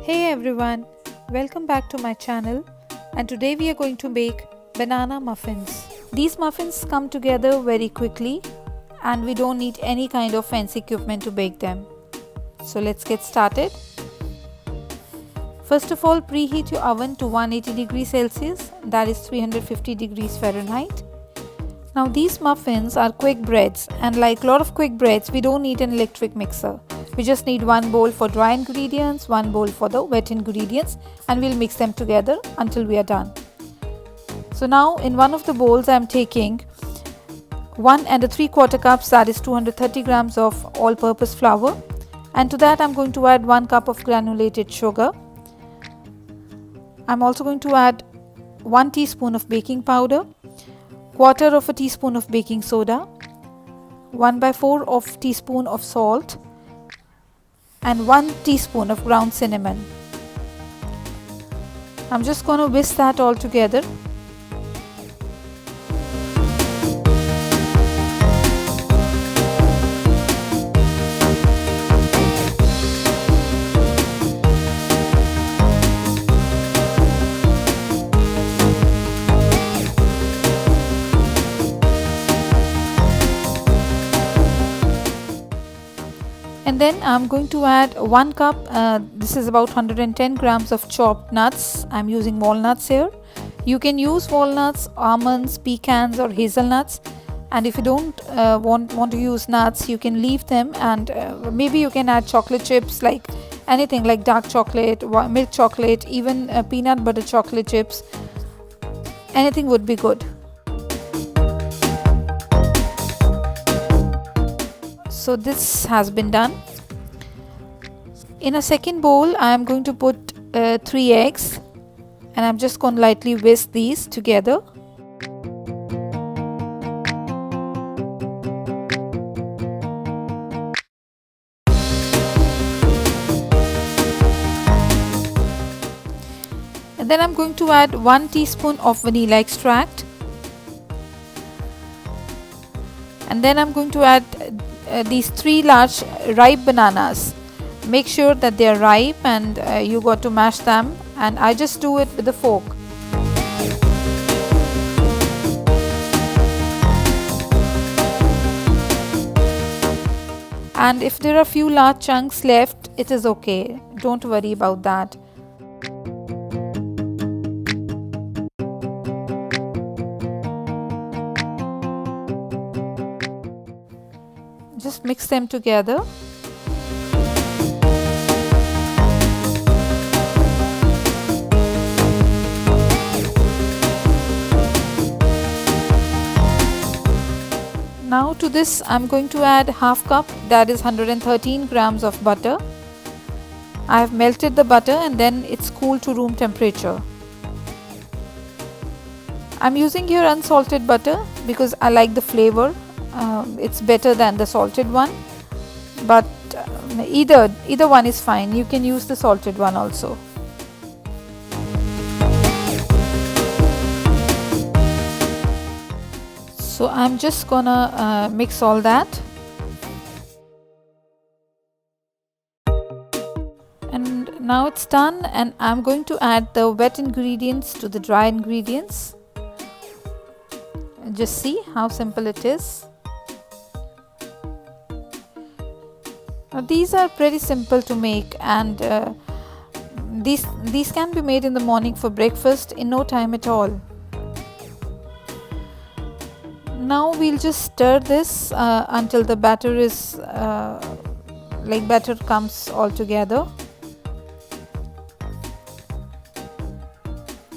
Hey everyone, welcome back to my channel, and today we are going to make banana muffins. These muffins come together very quickly and we don't need any kind of fancy equipment to bake them. So let's get started. First of all, preheat your oven to 180 degrees Celsius, that is 350 degrees Fahrenheit. Now these muffins are quick breads, and like a lot of quick breads, we don't need an electric mixer. We just need one bowl for dry ingredients, one bowl for the wet ingredients, and we'll mix them together until we are done. So now in one of the bowls I am taking 1 3/4 cups, that is 230 grams of all-purpose flour, and to that I'm going to add 1 cup of granulated sugar. I'm also going to add 1 teaspoon of baking powder, 1/4 of a teaspoon of baking soda, 1/4 of teaspoon of salt, and 1 teaspoon of ground cinnamon. I'm just going to whisk that all together. And then I'm going to add 1 cup, this is about 110 grams of chopped nuts. I'm using walnuts here. You can use walnuts, almonds, pecans or hazelnuts, and if you don't want to use nuts, you can leave them, and maybe you can add chocolate chips, like anything like dark chocolate, milk chocolate, even peanut butter chocolate chips. Anything would be good. So this has been done. In a second bowl I am going to put 3 eggs, and I'm just going to lightly whisk these together. And then I'm going to add 1 teaspoon of vanilla extract, and then I'm going to add these 3 large ripe bananas. Make sure that they are ripe, and you got to mash them, and I just do it with a fork. And if there are few large chunks left, it is okay, don't worry about that. Just mix them together. Now to this I'm going to add half cup, that is 113 grams of butter. I have melted the butter and then it's cooled to room temperature. I'm using here unsalted butter because I like the flavor. It's better than the salted one, but either one is fine. You can use the salted one also. So I'm just gonna mix all that, and now it's done, and I'm going to add the wet ingredients to the dry ingredients. Just see how simple it is. Now these are pretty simple to make, and these can be made in the morning for breakfast in no time at all. Now we'll just stir this until the batter is batter comes all together.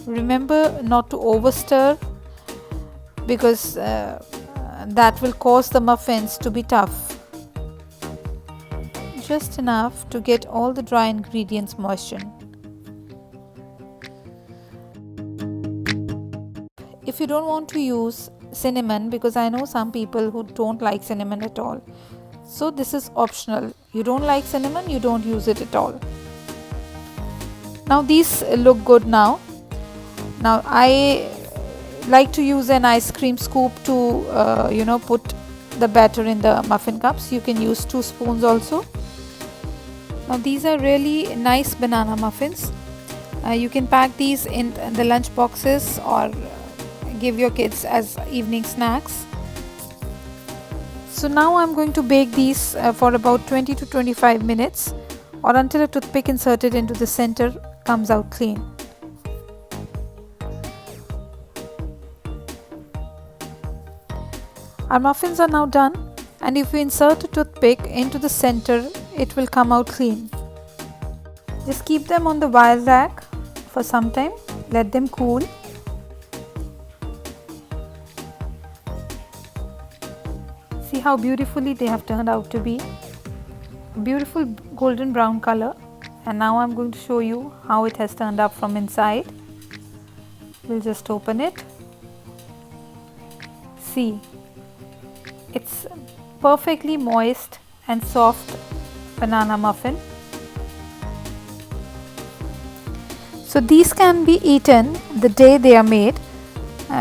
Remember not to over stir, because that will cause the muffins to be tough. Just enough to get all the dry ingredients moistened. If you don't want to use cinnamon, because I know some people who don't like cinnamon at all, so this is optional. You don't like cinnamon, you don't use it at all. Now these look good now. Now I like to use an ice cream scoop to put the batter in the muffin cups. You can use 2 spoons also. Now these are really nice banana muffins. You can pack these in the lunch boxes or give your kids as evening snacks. So now I'm going to bake these for about 20 to 25 minutes or until a toothpick inserted into the center comes out clean. Our muffins are now done, and if you insert a toothpick into the center, it will come out clean. Just keep them on the wire rack for some time, let them cool. See how beautifully they have turned out to be. A beautiful golden brown color. And now I'm going to show you how it has turned up from inside. We'll just open it. See, it's perfectly moist and soft banana muffin. So these can be eaten the day they are made,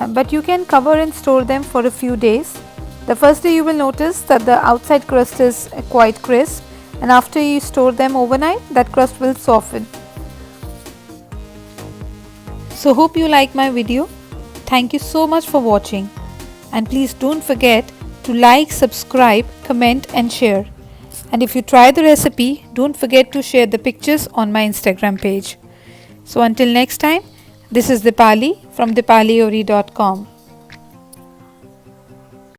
but you can cover and store them for a few days. The first day you will notice that the outside crust is quite crisp, and after you store them overnight, that crust will soften. So hope you like my video. Thank you so much for watching, and please don't forget to like, subscribe, comment and share. And if you try the recipe, don't forget to share the pictures on my Instagram page. So until next time, this is Dipali from dipaliori.com.